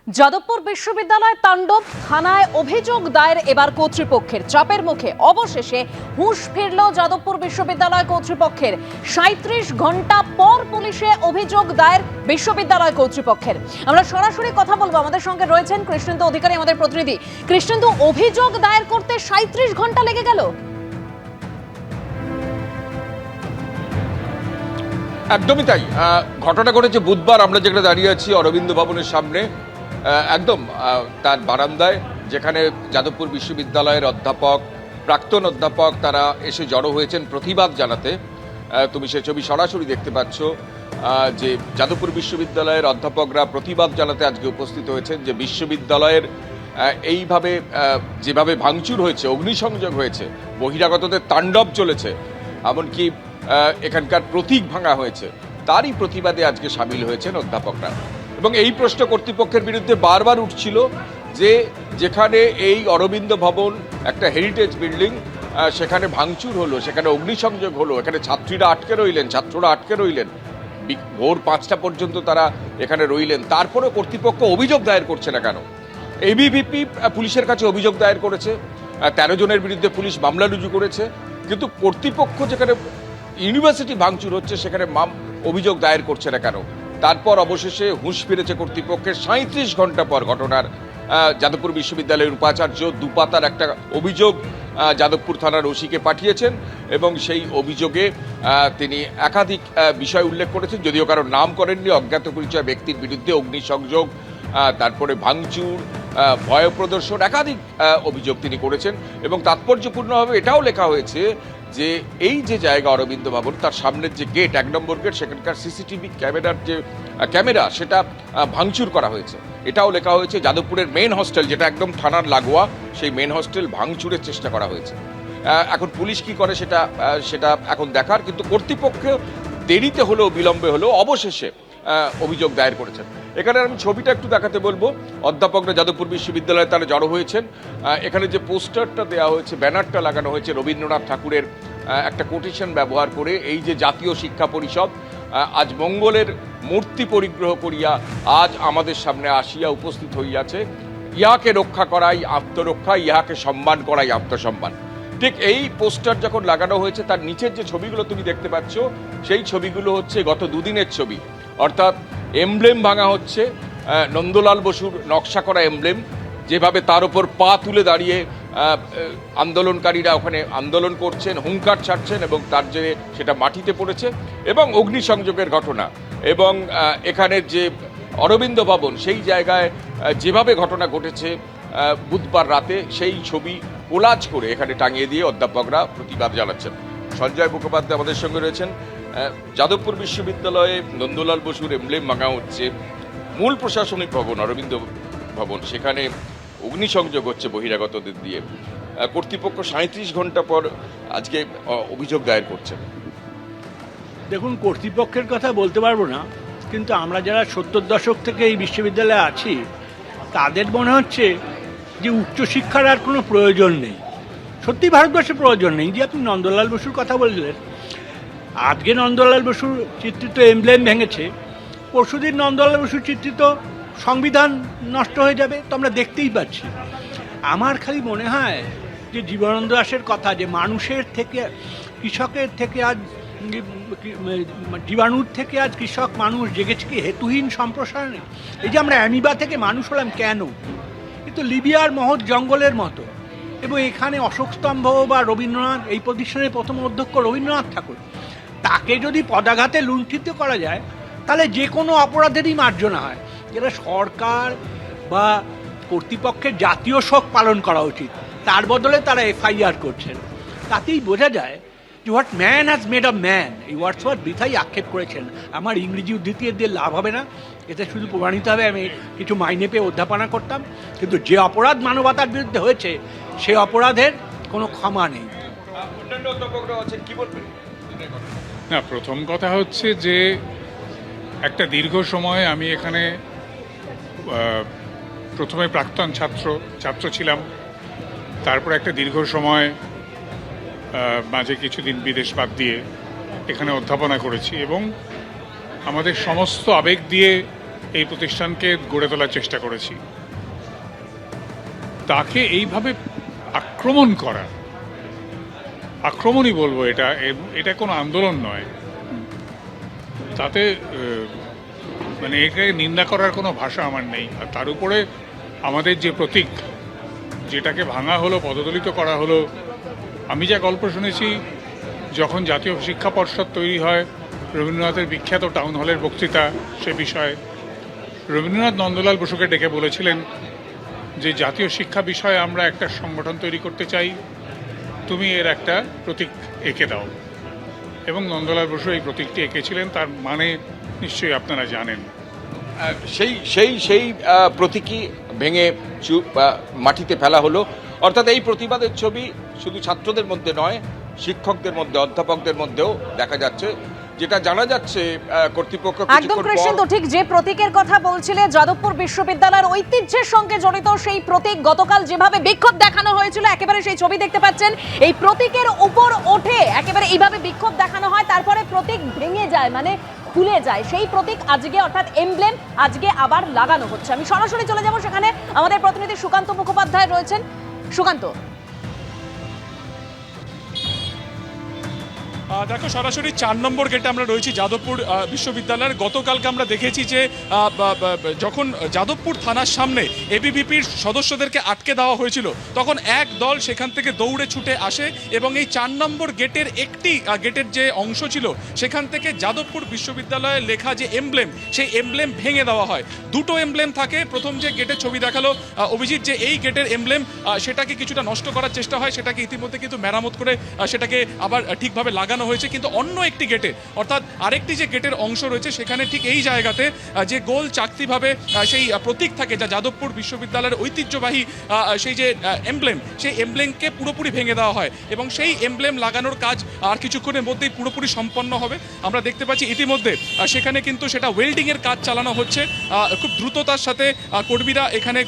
যাদবপুর বিশ্ববিদ্যালয় তাণ্ডব, থানায় অভিযোগ দায়ের এবার কর্তৃপক্ষের। চাপের মুখে অবশেষে হুঁশ ফিরল যাদবপুর বিশ্ববিদ্যালয় কর্তৃপক্ষের। ৩৭ ঘন্টা পর পুলিশে অভিযোগ দায়ের বিশ্ববিদ্যালয় কর্তৃপক্ষের। আমরা সরাসরি কথা বলবো, আমাদের সঙ্গে রয়েছেন কৃষ্ণেন্দু অধিকারী, আমাদের প্রতিনিধি। কৃষ্ণেন্দু, অভিযোগ দায়ের করতে ৩৭ ঘন্টা লেগে গেল? একদমই তাই। ঘটনা ঘটেছে বুধবার। আমরা যেখানে দাঁড়িয়ে আছি অরবিন্দ ভবনের সামনে, একদম তার বারান্দায়, যেখানে যাদবপুর বিশ্ববিদ্যালয়ের অধ্যাপক, প্রাক্তন অধ্যাপক তারা এসে জড়ো হয়েছেন প্রতিবাদ জানাতে। তুমি সে ছবি সরাসরি দেখতে পাচ্ছ যে যাদবপুর বিশ্ববিদ্যালয়ের অধ্যাপকরা প্রতিবাদ জানাতে আজকে উপস্থিত হয়েছেন যে বিশ্ববিদ্যালয়ের এইভাবে যেভাবে ভাঙচুর হয়েছে, অগ্নিসংযোগ হয়েছে, বহিরাগতদের তাণ্ডব চলেছে, এমনকি এখানকার প্রতীক ভাঙা হয়েছে, তারই প্রতিবাদে আজকে সামিল হয়েছেন অধ্যাপকরা। এবং এই প্রশ্ন কর্তৃপক্ষের বিরুদ্ধে বারবার উঠছিল যে যেখানে এই অরবিন্দ ভবন একটা হেরিটেজ বিল্ডিং, সেখানে ভাঙচুর হলো, সেখানে অগ্নিসংযোগ হলো, এখানে ছাত্ররা আটকে রইলেন, ভোর 5টা পর্যন্ত তারা এখানে রইলেন, তারপরেও কর্তৃপক্ষ অভিযোগ দায়ের করছে না কেন? এবিভিপি পুলিশের কাছে অভিযোগ দায়ের করেছে, 13 জনের বিরুদ্ধে পুলিশ মামলা রুজু করেছে, কিন্তু কর্তৃপক্ষ যেখানে ইউনিভার্সিটি ভাঙচুর হচ্ছে সেখানে অভিযোগ দায়ের করছে না কেন? তারপর অবশেষে হুঁশ ফিরেছে কর্তৃপক্ষের। ৩৭ ঘন্টা পর ঘটনার যাদবপুর বিশ্ববিদ্যালয়ের উপাচার্য দুপাতার একটা অভিযোগ যাদবপুর থানার ওসিকে পাঠিয়েছেন এবং সেই অভিযোগে তিনি একাধিক বিষয় উল্লেখ করেছেন, যদিও কারোর নাম করেননি। অজ্ঞাত পরিচয় ব্যক্তির বিরুদ্ধে অগ্নিসংযোগ, তারপরে ভাঙচুর, ভয় প্রদর্শন, একাধিক অভিযোগ তিনি করেছেন। এবং তাৎপর্যপূর্ণভাবে এটাও লেখা হয়েছে যে এই যে জায়গা অরবিন্দ ভবন, তার সামনের যে গেট, 1 নম্বর গেট, সেখানকার সিসিটিভি ক্যামেরার যে ক্যামেরা, সেটা ভাঙচুর করা হয়েছে। এটাও লেখা হয়েছে যাদবপুরের মেন হস্টেল, যেটা একদম থানার লাগোয়া, সেই মেন হস্টেল ভাঙচুরের চেষ্টা করা হয়েছে। এখন পুলিশ কি করে সেটা এখন দেখার, কিন্তু কর্তৃপক্ষ দেরিতে হলেও, বিলম্বে হলেও অবশেষে অভিযোগ দায়ের করেছেন। এখানে আমি ছবিটা একটু দেখাতে বলবো। অধ্যাপকরা যাদবপুর বিশ্ববিদ্যালয়ে তারা জড়ো হয়েছেন। এখানে যে পোস্টারটা দেওয়া হয়েছে, ব্যানারটা লাগানো হয়েছে রবীন্দ্রনাথ ঠাকুরের একটা কোটেশন ব্যবহার করে, এই যে জাতীয় শিক্ষা পরিষদ আজ মঙ্গলের মূর্তি পরিগ্রহ করিয়া আজ আমাদের সামনে আসিয়া উপস্থিত হইয়াছে, ইহাকে রক্ষা করাই আত্মরক্ষা, ইহাকে সম্মান করাই আত্মসম্মান। ঠিক এই পোস্টার যখন লাগানো হয়েছে, তার নিচের যে ছবিগুলো তুমি দেখতে পাচ্ছ, সেই ছবিগুলো হচ্ছে গত দুদিনের ছবি। অর্থাৎ এমব্লেম ভাঙা হচ্ছে, নন্দলাল বসুর নকশা করা এমব্লেম, যেভাবে তার উপর পা তুলে দাঁড়িয়ে আন্দোলনকারীরা ওখানে আন্দোলন করছেন, হুঙ্কার ছাড়ছেন, এবং তার জেরে সেটা মাটিতে পড়েছে। এবং অগ্নিসংযোগের ঘটনা, এবং এখানের যে অরবিন্দ ভবন, সেই জায়গায় যেভাবে ঘটনা ঘটেছে বুধবার রাতে, সেই ছবি কোলাজ করে এখানে টাঙিয়ে দিয়ে অধ্যাপকরা প্রতিবাদ জানাচ্ছেন। সঞ্জয় মুখোপাধ্যায় আমাদের সঙ্গে রয়েছেন। যাদবপুর বিশ্ববিদ্যালয়ে নন্দলাল বসুর এমব্লেম ভাঙা হচ্ছে, মূল প্রশাসনিক ভবন অরবিন্দ ভবন, সেখানে অগ্নিসংযোগ হচ্ছে বহিরাগতদের দিয়ে। কর্তৃপক্ষ ৩৭ ঘন্টা পর আজকে অভিযোগ দায়ের করছেন। দেখুন, কর্তৃপক্ষের কথা বলতে পারবো না, কিন্তু আমরা যারা ৭০ দশক থেকে এই বিশ্ববিদ্যালয়ে আছি, তাদের মনে হচ্ছে যে উচ্চশিক্ষার আর কোনো প্রয়োজন নেই। সত্যি ভারতবর্ষে প্রয়োজন নেই। যে আপনি নন্দলাল বসুর কথা বললেন, আজকে নন্দলাল বসুর চিত্রিত এমব্লেম ভেঙেছে, পরশুদিন নন্দলাল বসুর চিত্রিত সংবিধান নষ্ট হয়ে যাবে, তো আমরা দেখতেই পাচ্ছি। আমার খালি মনে হয় যে জীবনানন্দ দাশের কথা, যে মানুষের থেকে, কৃষকের থেকে আজ জীবাণুর থেকে আজ কৃষক মানুষ জেগেছে কি হেতুহীন সম্প্রসারণে। এই যে আমরা অ্যামিবা থেকে মানুষ হলাম কেন? কিন্তু লিবিয়ার মহৎ জঙ্গলের মতো। এবং এখানে অশোক স্তম্ভ বা রবীন্দ্রনাথ, এই প্রতিষ্ঠানের প্রথম অধ্যক্ষ রবীন্দ্রনাথ ঠাকুর, তাকে যদি পদাঘাতে লুণ্ঠিত করা যায়, তাহলে যে কোনো অপরাধেরই মার্জনা হয়। যেটা সরকার বা কর্তৃপক্ষের জাতীয় শোক পালন করা উচিত, তার বদলে তারা এফআইআর করছেন। তাতেই বোঝা যায় যে what man has made of man. এই ওয়ার্ডসওয়ার্থ বৃথাই আক্ষেপ করেছেন। আমার ইংরেজি উদ্ধৃতি দিয়ে লাভ হবে না, এতে শুধু প্রমাণিত হবে আমি কিছু মাইনে পেয়ে অধ্যাপনা করতাম। কিন্তু যে অপরাধ মানবতার বিরুদ্ধে হয়েছে, সে অপরাধের কোনো ক্ষমা নেই। না, প্রথম কথা হচ্ছে যে একটা দীর্ঘ সময় আমি এখানে প্রথমে প্রাক্তন ছাত্র ছিলাম, তারপর একটা দীর্ঘ সময় মাঝে কিছুদিন বিদেশ বাদ দিয়ে এখানে অধ্যাপনা করেছি, এবং আমাদের সমস্ত আবেগ দিয়ে এই প্রতিষ্ঠানকে গড়ে তোলার চেষ্টা করেছি, তাকে এইভাবে আক্রমণ করা, আক্রমণই বলবো এটা, এটা কোনো আন্দোলন নয়, তাতে মানে এটাকে নিন্দা করার কোনো ভাষা আমার নেই। আর তার উপরে আমাদের যে প্রতীক, যেটাকে ভাঙা হলো, পদদলিত করা হলো, আমি যা গল্প শুনেছি, যখন জাতীয় শিক্ষা পর্ষদ তৈরি হয়, রবীন্দ্রনাথের বিখ্যাত টাউন হলের বক্তৃতা সে বিষয়ে, রবীন্দ্রনাথ নন্দলাল বসুকে ডেকে বলেছিলেন যে জাতীয় শিক্ষা বিষয়ে আমরা একটা সংগঠন তৈরি করতে চাই, তুমি এর একটা প্রতীক এঁকে দাও। এবং নন্দলাল বসু এই প্রতীকটি এঁকেছিলেন, তার মানে নিশ্চয়ই আপনারা জানেন। সেই প্রতীকী ভেঙে মাটিতে ফেলা হলো। অর্থাৎ এই প্রতিবাদের ছবি শুধু ছাত্রদের মধ্যে নয়, শিক্ষকদের মধ্যে, অধ্যাপকদের মধ্যেও দেখা যাচ্ছে। যেটা জানা যাচ্ছে কর্তৃপক্ষ একদম কৃষ্ণ, ঠিক যে প্রতীকের কথা বলছিলে, যাদবপুর বিশ্ববিদ্যালয়ের ঐতিহ্যের সঙ্গে জড়িত সেই প্রতীক গতকাল যেভাবে বিক্ষোভ দেখানো হয়েছিল, একেবারে সেই ছবি দেখতে পাচ্ছেন। এই প্রতীকের উপর ওঠে একেবারে এইভাবে বিক্ষোভ দেখানো হয়, তারপরে প্রতীক ভেঙে যায়, মানে খুলে যায়। সেই প্রতীক আজকে, অর্থাৎ এমব্লেম, আজকে আবার লাগানো হচ্ছে। আমি সরাসরি চলে যাব সেখানে, আমাদের প্রতিনিধি সুকান্ত মুখোপাধ্যায় রয়েছেন। সুকান্ত, দেখো, সরাসরি 4 নম্বর গেটে আমরা রয়েছি যাদবপুর বিশ্ববিদ্যালয়ের। গতকালকে আমরা দেখেছি যে যখন যাদবপুর থানার সামনে এবিভিপির সদস্যদেরকে আটকে দেওয়া হয়েছিল, তখন এক দল সেখান থেকে দৌড়ে ছুটে আসে এবং এই 4 নম্বর গেটের একটি গেটের যে অংশ ছিল সেখান থেকে যাদবপুর বিশ্ববিদ্যালয়ে লেখা যে এমব্লেম, সেই এমব্লেম ভেঙে দেওয়া হয়। দুটো এমব্লেম থাকে। প্রথম যে গেটের ছবি দেখালো অভিজিৎ, যে এই গেটের এমব্লেম, সেটাকে কিছুটা নষ্ট করার চেষ্টা হয়, সেটাকে ইতিমধ্যে কিন্তু মেরামত করে সেটাকে আবার ঠিকভাবে লাগানো হয়েছে। কিন্তু অন্য একটি গেটে, অর্থাৎ আরেকটি যে গেটের অংশ রয়েছে, সেখানে ঠিক এই জায়গাতে যে গোল চাকতিভাবে সেই প্রতীক থাকে, যা যাদবপুর বিশ্ববিদ্যালয়ের ঐতিহ্যবাহী সেই যে এমব্লেম, সেই এমব্লেমকে পুরোপুরি ভেঙে দেওয়া হয় এবং সেই এমব্লেম লাগানোর কাজ আর কিছুক্ষণের মধ্যেই পুরোপুরি সম্পন্ন হবে। আমরা দেখতে পাচ্ছি ইতিমধ্যে সেখানে কিন্তু সেটা ওয়েল্ডিংয়ের কাজ চালানো হচ্ছে খুব দ্রুততার সাথে। কর্মীরা এখানে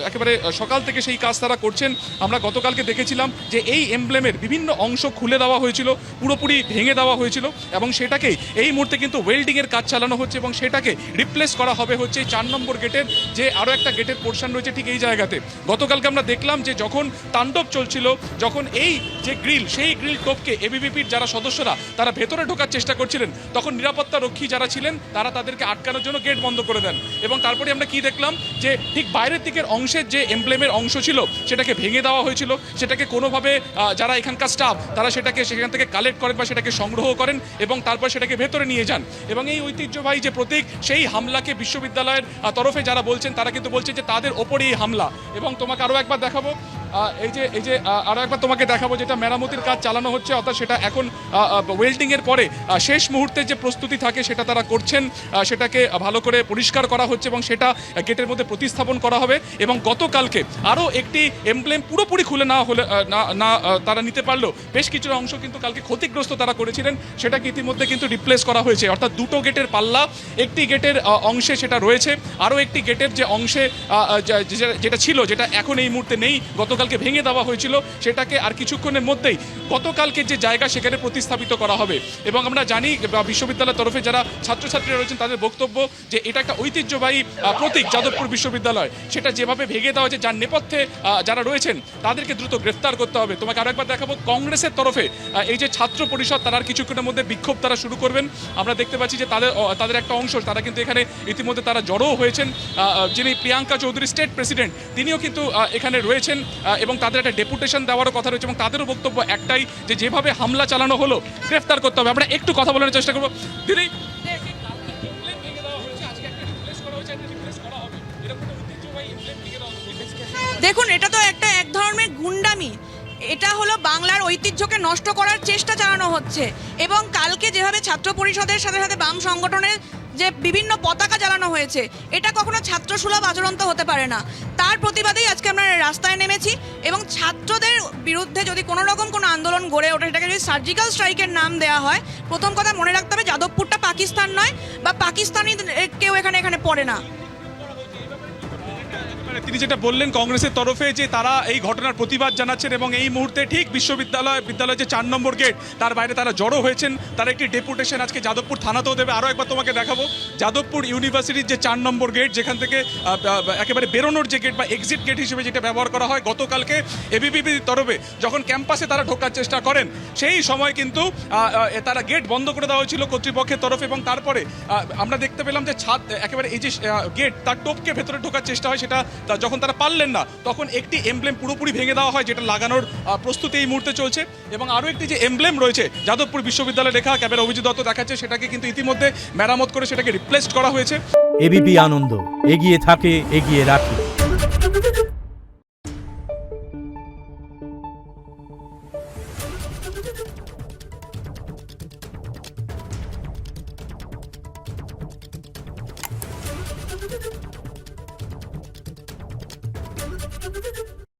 একেবারে সকাল থেকে সেই কাজ তারা করছেন। আমরা গতকালকে দেখেছিলাম যে এই এমব্লেমের বিভিন্ন অংশ খুলে দেওয়া হয়েছিল, পুরোপুরি ভেঙে দেওয়া হয়েছিল এবং সেটাকেই এই মুহূর্তে কিন্তু ওয়েল্ডিংয়ের কাজ চালানো হচ্ছে এবং সেটাকে রিপ্লেস করা হবে হচ্ছে 4 নম্বর গেটের যে আরও একটা গেটের পোর্শন রয়েছে ঠিক এই জায়গাতে। গতকালকে আমরা দেখলাম যে যখন তাণ্ডব চলছিল, যখন এই যে গ্রিল, সেই গ্রিল টোপকে এবিভিপির যারা সদস্যরা তারা ভেতরে ঢোকার চেষ্টা করছিলেন, তখন নিরাপত্তা রক্ষী যারা ছিলেন তারা তাদেরকে আটকানোর জন্য গেট বন্ধ করে দেন। এবং তারপরে আমরা কি দেখলাম যে ঠিক বাইরের দিকের অংশের যে এমব্লেমের অংশ ছিল সেটাকে ভেঙে দেওয়া হয়েছিল। সেটাকে কোনোভাবে যারা এখানকার স্টাফ তারা সেটাকে সেখান থেকে কালেক্ট করেন বা সেটাকে সংগ্রহ করেন এবং তারপর সেটাকে ভেতরে নিয়ে যান। এবং এই ঐতিহ্যবাহী যে প্রতীক, সেই হামলাকে বিশ্ববিদ্যালয়ের তরফে যারা বলছেন তারা কিন্তু বলছেন যে তাদের ওপরেই হামলা। এবং তোমাকে আরও একবার দেখাবো, এই যে আরও একবার তোমাকে দেখাবো যেটা মেরামতির কাজ চালানো হচ্ছে, অর্থাৎ সেটা এখন ওয়েল্ডিংয়ের পরে শেষ মুহূর্তে যে প্রস্তুতি থাকে সেটা তারা করছেন, সেটাকে ভালো করে পরিষ্কার করা হচ্ছে এবং সেটা গেটের মধ্যে প্রতিস্থাপন করা হবে। এবং গতকালকে আরও একটি এমব্লেম পুরোপুরি খুলে না হলে না তারা নিতে পারলো, বেশ কিছু অংশ কিন্তু কালকে ক্ষতিগ্রস্ত তারা করেছিলেন, সেটাকে ইতিমধ্যে কিন্তু রিপ্লেস করা হয়েছে। অর্থাৎ দুটো গেটের পাল্লা, একটি গেটের অংশে সেটা রয়েছে, আরও একটি গেটের যে অংশে যেটা ছিল, যেটা এখন এই মুহূর্তে নেই, গতকালকে ভেঙে দেওয়া হয়েছিল, সেটাকে আর কিছুক্ষণের মধ্যেই গতকালকে যে জায়গা সেখানে প্রতিস্থাপিত করা হবে। এবং আমরা জানি বিশ্ববিদ্যালয়ের তরফে যারা ছাত্রছাত্রীরা রয়েছেন তাদের বক্তব্য যে এটা একটা ঐতিহ্যবাহী প্রতীক যাদবপুর বিশ্ববিদ্যালয়, সেটা যেভাবে ভেঙে দেওয়া হয়েছে, যার নেপথ্যে যারা রয়েছেন তাদেরকে দ্রুত গ্রেফতার করতে হবে। তোমাকে আরো একবার দেখাবো, কংগ্রেসের তরফে এই যে ছাত্র পরিষদ, তারা আর কিছুক্ষণের মধ্যে বিক্ষোভ তারা শুরু করবেন। আমরা দেখতে পাচ্ছি যে তাদের একটা অংশ তারা কিন্তু এখানে ইতিমধ্যে তারা জড়ো হয়েছেন। যিনি প্রিয়াঙ্কা চৌধুরী স্টেট প্রেসিডেন্ট, তিনিও কিন্তু এখানে রয়েছেন এবং তাদের একটা ডেপুটেশন দেওয়ারও কথা রয়েছে এবং তাদেরও বক্তব্য একটাই যে যেভাবে হামলা চালানো হলো গ্রেফতার করতে হবে। আমরা একটু কথা বলার চেষ্টা করবো। দিদি, দেখুন, এটা তো এক ধরনের গুন্ডামি। এটা হলো বাংলার ঐতিহ্যকে নষ্ট করার চেষ্টা চালানো হচ্ছে। এবং কালকে যেভাবে ছাত্র পরিষদের সাথে সাথে বাম সংগঠনের যে বিভিন্ন পতাকা জ্বালানো হয়েছে, এটা কখনো ছাত্রসুলভ আচরণ তো হতে পারে না। তার প্রতিবাদেই আজকে আমরা রাস্তায় নেমেছি এবং ছাত্রদের বিরুদ্ধে যদি কোনো রকম কোনো আন্দোলন গড়ে ওঠে, সেটাকে যদি সার্জিক্যাল স্ট্রাইকের নাম দেওয়া হয়, প্রথম কথা মনে রাখতে হবে যাদবপুরটা পাকিস্তান নয় বা পাকিস্তানি কেউ এখানে পড়ে না। মানে তিনি যেটা বললেন কংগ্রেসের তরফে যে তারা এই ঘটনার প্রতিবাদ জানাচ্ছেন এবং এই মুহূর্তে ঠিক বিদ্যালয়ের যে 4 নম্বর গেট তার বাইরে তারা জড়ো হয়েছেন। তারা একটি ডেপুটেশন আজকে যাদবপুর থানাতেও দেবে। আরও একবার তোমাকে দেখাবো যাদবপুর ইউনিভার্সিটির যে 4 নম্বর গেট, যেখান থেকে একেবারে বেরোনোর যে গেট বা এক্সিট গেট হিসেবে যেটা ব্যবহার করা হয়, গতকালকে এবিভিপির তরফে যখন ক্যাম্পাসে তারা ঢোকার চেষ্টা করেন সেই সময় কিন্তু তারা গেট বন্ধ করে দেওয়া হয়েছিল কর্তৃপক্ষের তরফে এবং তারপরে আমরা দেখতে পেলাম যে ছাদ একেবারে এই যে গেট তার টোপকে ভেতরে ঢোকার চেষ্টা হয়, সেটা যখন তারা পারলেন না তখন একটি এমব্লেম পুরোপুরি ভেঙে দেওয়া হয়, যেটা লাগানোর প্রস্তুতি এই মুহূর্তে চলছে। এবং আরও একটি যে এমব্লেম রয়েছে যাদবপুর বিশ্ববিদ্যালয়ে লেখা ক্যামেরা অভিজিৎ দত্ত দেখাচ্ছে, সেটাকে কিন্তু ইতিমধ্যে মেরামত করে সেটাকে রিপ্লেস করা হয়েছে। এবিপি আনন্দ, এগিয়ে থাকে, এগিয়ে রাখে।